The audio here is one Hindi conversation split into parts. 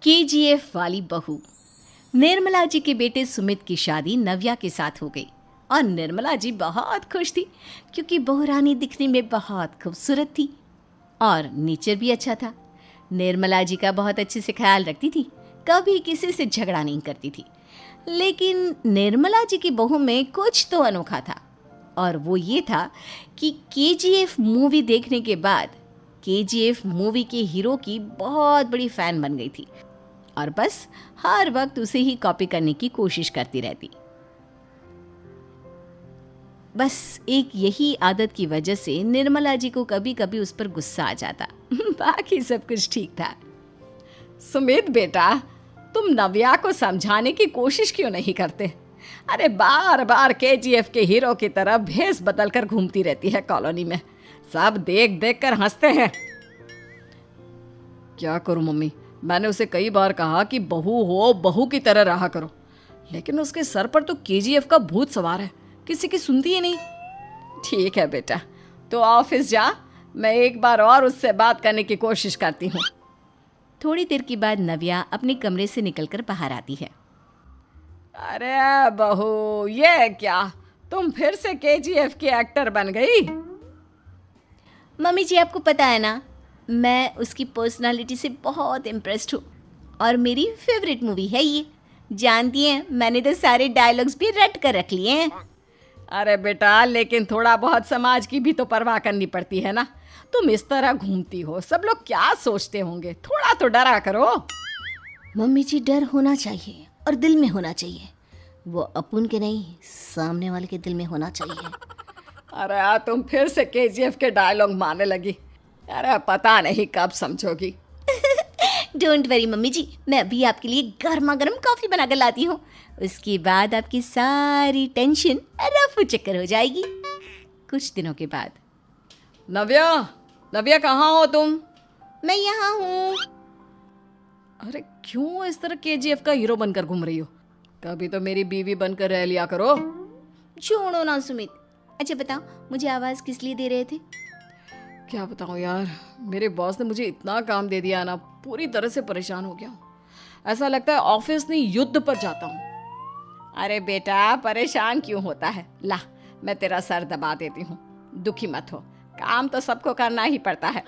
केजीएफ वाली बहू। निर्मला जी के बेटे सुमित की शादी नव्या के साथ हो गई और निर्मला जी बहुत खुश थी क्योंकि बहू रानी दिखने में बहुत खूबसूरत थी और नेचर भी अच्छा था। निर्मला जी का बहुत अच्छे से ख्याल रखती थी, कभी किसी से झगड़ा नहीं करती थी। लेकिन निर्मला जी की बहू में कुछ तो अनोखा था और वो ये था कि केजीएफ मूवी देखने के बाद केजीएफ मूवी के हीरो की बहुत बड़ी फ़ैन बन गई थी और बस हर वक्त उसे ही कॉपी करने की कोशिश करती रहती। बस एक यही आदत की वजह से निर्मला जी को कभी कभी उस पर गुस्सा आ जाता। बाकी सब कुछ ठीक था। सुमित बेटा, तुम नव्या को समझाने की कोशिश क्यों नहीं करते? अरे बार बार केजीएफ के हीरो की तरह भेस बदलकर घूमती रहती है कॉलोनी में। सब देख देख कर हंसते हैं। क्या करूं मम्मी, मैंने उसे कई बार कहा कि बहू हो, बहू की तरह रहा करो, लेकिन उसके सर पर तो केजीएफ का भूत सवार है, किसी की सुनती ही नहीं। ठीक है बेटा, तो ऑफिस जा, मैं एक बार और उससे बात करने की कोशिश करती हूँ। थोड़ी देर के बाद नव्या अपने कमरे से निकलकर बाहर आती है। अरे बहू, ये क्या, तुम फिर से केजीएफ की एक्टर बन गई? मम्मी जी, आपको पता है ना, मैं उसकी पर्सनालिटी से बहुत इम्प्रेस्ड हूँ और मेरी फेवरेट मूवी है ये। जानती हैं, मैंने तो सारे डायलॉग्स भी रट कर रख लिए हैं। अरे बेटा, लेकिन थोड़ा बहुत समाज की भी तो परवाह करनी पड़ती है ना। तुम इस तरह घूमती हो, सब लोग क्या सोचते होंगे, थोड़ा तो डरा करो। मम्मी जी, डर होना चाहिए और दिल में होना चाहिए। वो अपुन के नहीं, सामने वाले के दिल में होना चाहिए। अरे तुम फिर से केजीएफ के डायलॉग मारने लगी। अरे पता नहीं कब समझोगी। डोंट वरी मम्मी जी, मैं अभी आपके लिए गर्मा गर्म कॉफ़ी बना कर लाती हूँ। उसके बाद आपकी सारी टेंशन रफू चक्कर हो जाएगी। कुछ दिनों के बाद। नव्या, नव्या कहाँ हो तुम? मैं यहाँ हूँ। अरे क्यों इस तरह केजीएफ का हीरो बनकर घूम रही हो? कभी तो मेरी बीवी बनकर रह लिया करो। छोड़ो ना सुमित। अच्छा बताओ, मुझे आवाज़ किस लिए दे रहे थे? क्या बताऊँ यार, मेरे बॉस ने मुझे इतना काम दे दिया ना, पूरी तरह से परेशान हो गया हूँ। ऐसा लगता है ऑफिस नहीं, युद्ध पर जाता हूँ। अरे बेटा, परेशान क्यों होता है? ला, मैं तेरा सर दबा देती हूँ, दुखी मत हो। काम तो सबको करना ही पड़ता है।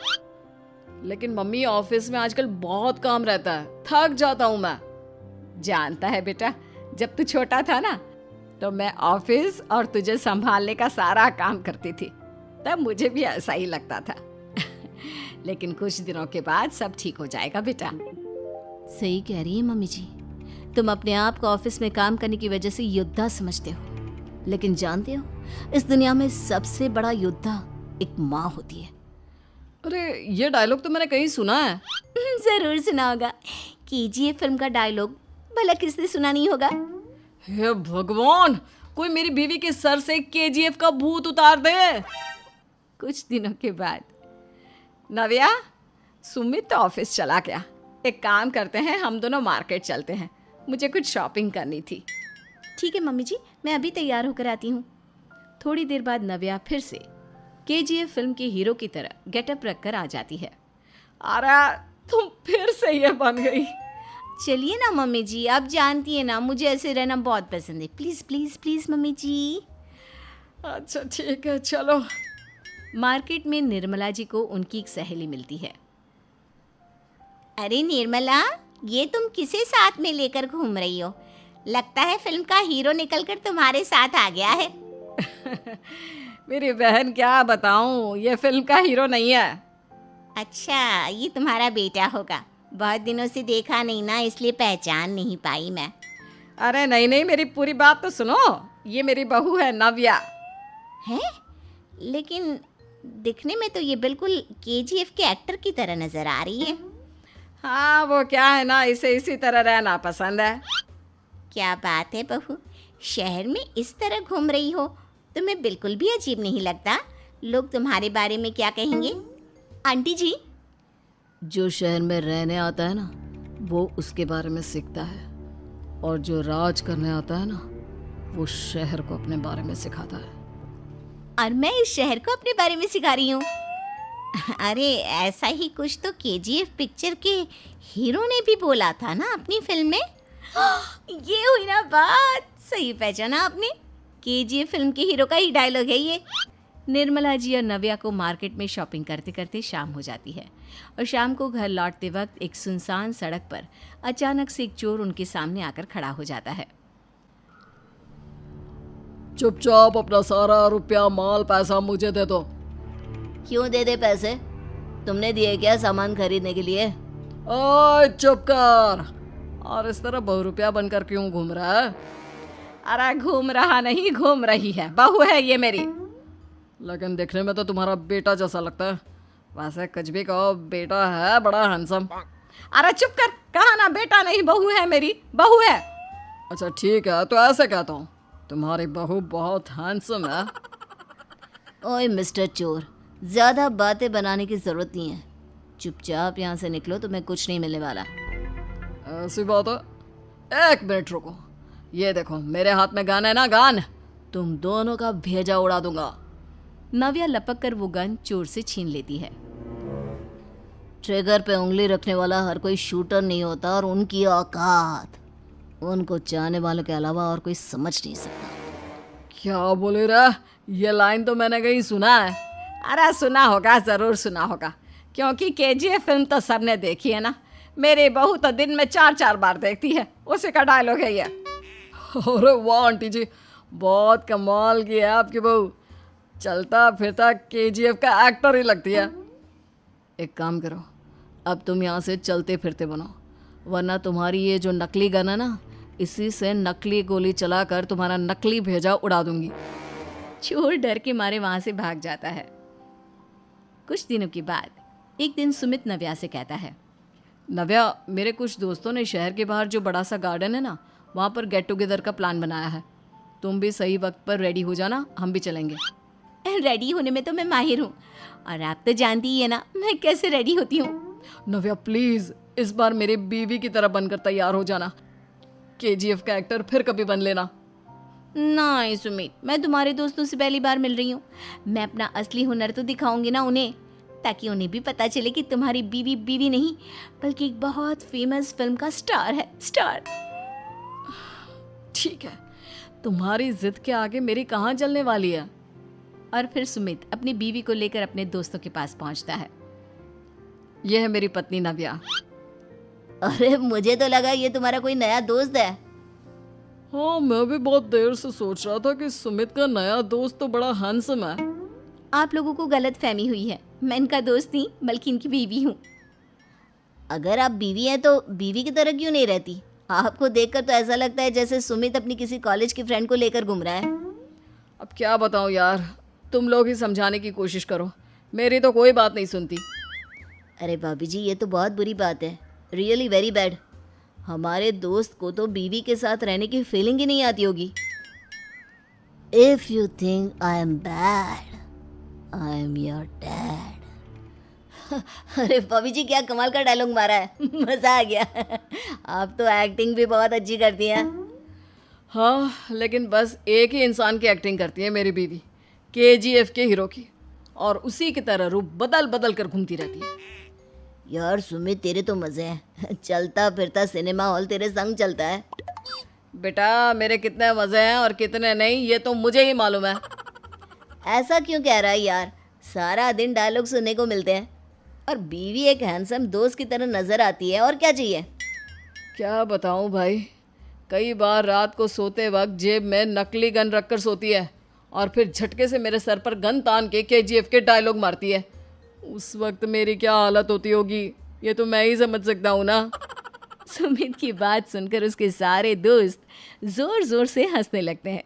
लेकिन मम्मी, ऑफिस में आजकल बहुत काम रहता है, थक जाता हूँ मैं। जानता है बेटा, जब तू छोटा था ना, तो मैं ऑफिस और तुझे संभालने का सारा काम करती थी, तब मुझे भी ऐसा ही लगता था। लेकिन कुछ दिनों के बाद सब ठीक हो जाएगा बेटा। सही कह रही है मम्मी जी, तुम अपने आप को ऑफिस में काम करने की वजह से योद्धा समझते हो, लेकिन जानते हो, इस दुनिया में सबसे बड़ा योद्धा एक माँ होती है। अरे ये डायलॉग तो मैंने कहीं सुना है। जरूर सुना होगा। केजीएफ फिल्म का डायलॉग भला किसने सुना नहीं होगा? हे भगवान, कोई मेरी बीवी के सर से केजीएफ का भूत उतार दे। कुछ दिनों के बाद। नव्या, सुमित तो ऑफिस चला गया। एक काम करते हैं, हम दोनों मार्केट चलते हैं, मुझे कुछ शॉपिंग करनी थी। ठीक है मम्मी जी, मैं अभी तैयार होकर आती हूँ। थोड़ी देर बाद नव्या फिर से केजीएफ फिल्म के हीरो की तरह गेटअप रखकर आ जाती है। अरे तुम फिर से ये बन गई। चलिए ना मम्मी जी, आप जानती है ना, मुझे ऐसे रहना बहुत पसंद है। प्लीज़ प्लीज़ प्लीज़ मम्मी जी। अच्छा ठीक है, चलो। मार्केट में निर्मला जी को उनकी एक सहेली मिलती है। अरे निर्मला, ये तुम किसे साथ में लेकर घूम रही हो? लगता है फिल्म का हीरो निकलकर तुम्हारे साथ आ गया है। मेरी बहन, क्या बताऊं, ये फिल्म का हीरो नहीं है। अच्छा, ये तुम्हारा बेटा होगा। बहुत दिनों से देखा नहीं ना, इसलिए पहचान नहीं पाई मैं। अरे नहीं नहीं, मेरी पूरी बात तो सुनो। ये मेरी बहू है नव्या। है? लेकिन दिखने में तो ये बिल्कुल केजीएफ के एक्टर की तरह नजर आ रही है। हाँ, वो क्या है ना, इसे इसी तरह रहना पसंद है। क्या बात है बहू, शहर में इस तरह घूम रही हो, तुम्हें बिल्कुल भी अजीब नहीं लगता? लोग तुम्हारे बारे में क्या कहेंगे? आंटी जी, जो शहर में रहने आता है ना, वो उसके बारे में सीखता है, और जो राज करने आता है ना, वो शहर को अपने बारे में सिखाता है। और मैं इस शहर को अपने बारे में सिखा रही हूँ। अरे ऐसा ही कुछ तो केजीएफ पिक्चर के हीरो ने भी बोला था ना अपनी फिल्म में। ये हुई ना बात, सही पहचाना आपने। केजीएफ फिल्म के हीरो का ही डायलॉग है ये। निर्मला जी और नव्या को मार्केट में शॉपिंग करते करते शाम हो जाती है और शाम को घर लौटते वक्त एक सुनसान सड़क पर अचानक से एक चोर उनके सामने आकर खड़ा हो जाता है। चुपचाप अपना सारा रुपया माल पैसा मुझे दे दो। क्यों दे दे पैसे? तुमने दिए क्या सामान खरीदने के लिए? ओए चुप कर। और इस तरह बहुरुपया बनकर क्यों घूम रहा है? अरे घूम रहा नहीं, घूम रही है, बहू है ये मेरी। लेकिन देखने में तो तुम्हारा बेटा जैसा लगता है। वैसे कुछ भी कहो, बेटा है बड़ा हैंडसम। अरे चुप कर, कहा ना बेटा नहीं बहू है मेरी, बहू है। अच्छा ठीक है, तो ऐसे कहता हूँ, तुम्हारी बहू बहुत हैंडसम है। ओए मिस्टर चोर, ज़्यादा बातें बनाने की ज़रूरत नहीं है। चुपचाप यहाँ से निकलो, तुम्हें कुछ नहीं मिलने वाला। ऐसी बात है? एक मिनट रुको, ये देखो मेरे हाथ में गन है ना, गन। तुम दोनों का भेजा उड़ा दूंगा। नव्या लपक कर वो गन चोर से छीन लेती है। ट्रिगर पे उंगली रखने वाला हर कोई शूटर नहीं होता, और उनकी औकात उनको चाहने वालों के अलावा और कोई समझ नहीं सकता। क्या बोले रे? ये लाइन तो मैंने कहीं सुना है। अरे सुना होगा, ज़रूर सुना होगा, क्योंकि केजीएफ फिल्म तो सबने देखी है ना। मेरी बहू तो दिन में 4-4 बार देखती है, उसी का डायलॉग है ये। अरे वाह आंटी जी, बहुत कमाल की है आपकी बहू। चलता फिरता केजीएफ का एक्टर ही लगती है। एक काम करो, अब तुम यहाँ से चलते फिरते बनो, वरना तुम्हारी ये जो नकली गन है ना, इसी से नकली गोली चलाकर तुम्हारा नकली भेजा उड़ा दूंगी। चोर डर के मारे वहां से भाग जाता है। कुछ दिनों के बाद एक दिन सुमित नव्या से कहता है, नव्या, मेरे कुछ दोस्तों ने शहर के बाहर जो बड़ा सा गार्डन है ना, वहाँ पर गेट टुगेदर का प्लान बनाया है। तुम भी सही वक्त पर रेडी हो जाना, हम भी चलेंगे। रेडी होने में तो मैं माहिर हूँ, और आप तो जानती ही है ना मैं कैसे रेडी होती हूँ। नव्या प्लीज, इस बार मेरी बीवी की तरह बनकर तैयार हो जाना। केजीएफ का एक्टर फिर कभी बन लेना। नहीं सुमित, मैं तुम्हारे दोस्तों से पहली बार मिल रही हूँ। मैं अपना असली हुनर तो दिखाऊंगी ना उन्हें, ताकि उन्हें भी पता चले कि तुम्हारी बीवी बीवी नहीं बल्कि एक बहुत फेमस फिल्म का स्टार है, स्टार। ठीक है, तुम्हारी जिद के आगे मेरी कहाँ चलने वाली है। और फिर सुमित अपनी बीवी को लेकर अपने दोस्तों के पास पहुंचता है। यह है मेरी पत्नी नव्या। अरे मुझे तो लगा ये तुम्हारा कोई नया दोस्त है। हाँ, मैं भी बहुत देर से सोच रहा था कि सुमित का नया दोस्त तो बड़ा हैंडसम है। आप लोगों को गलत फहमी हुई है, मैं इनका दोस्त नहीं बल्कि इनकी बीवी हूँ। अगर आप बीवी हैं तो बीवी की तरह क्यों नहीं रहती? आपको देखकर तो ऐसा लगता है जैसे सुमित अपनी किसी कॉलेज की फ्रेंड को लेकर घूम रहा है। अब क्या बताऊँ यार, तुम लोग ही समझाने की कोशिश करो, मेरी तो कोई बात नहीं सुनती। अरे भाभी जी, ये तो बहुत बुरी बात है, रियली वेरी बैड। हमारे दोस्त को तो बीवी के साथ रहने की फीलिंग ही नहीं आती होगी। If you think I am bad, I am your dad. अरे भाभी जी, क्या कमाल का डायलॉग मारा है, मजा आ गया। आप तो एक्टिंग भी बहुत अच्छी करती हैं। हाँ, लेकिन बस एक ही इंसान की एक्टिंग करती है मेरी बीवी, केजीएफ के हीरो की, और उसी की तरह रूप बदल बदल कर घूमती रहती है। यार सुमित, तेरे तो मजे हैं, चलता फिरता सिनेमा हॉल तेरे संग चलता है। बेटा, मेरे कितने मजे हैं और कितने नहीं ये तो मुझे ही मालूम है। ऐसा क्यों कह रहा है यार, सारा दिन डायलॉग सुनने को मिलते हैं, और बीवी एक हैंडसम दोस्त की तरह नजर आती है, और क्या चाहिए। क्या बताऊं भाई, कई बार रात को सोते वक्त जेब में नकली गन रखकर सोती है और फिर झटके से मेरे सर पर गन तान के केजीएफ के डायलॉग मारती है। उस वक्त मेरी क्या हालत होती होगी, ये तो मैं ही समझ सकता हूँ ना। सुमित की बात सुनकर उसके सारे दोस्त जोर जोर से हंसने लगते हैं।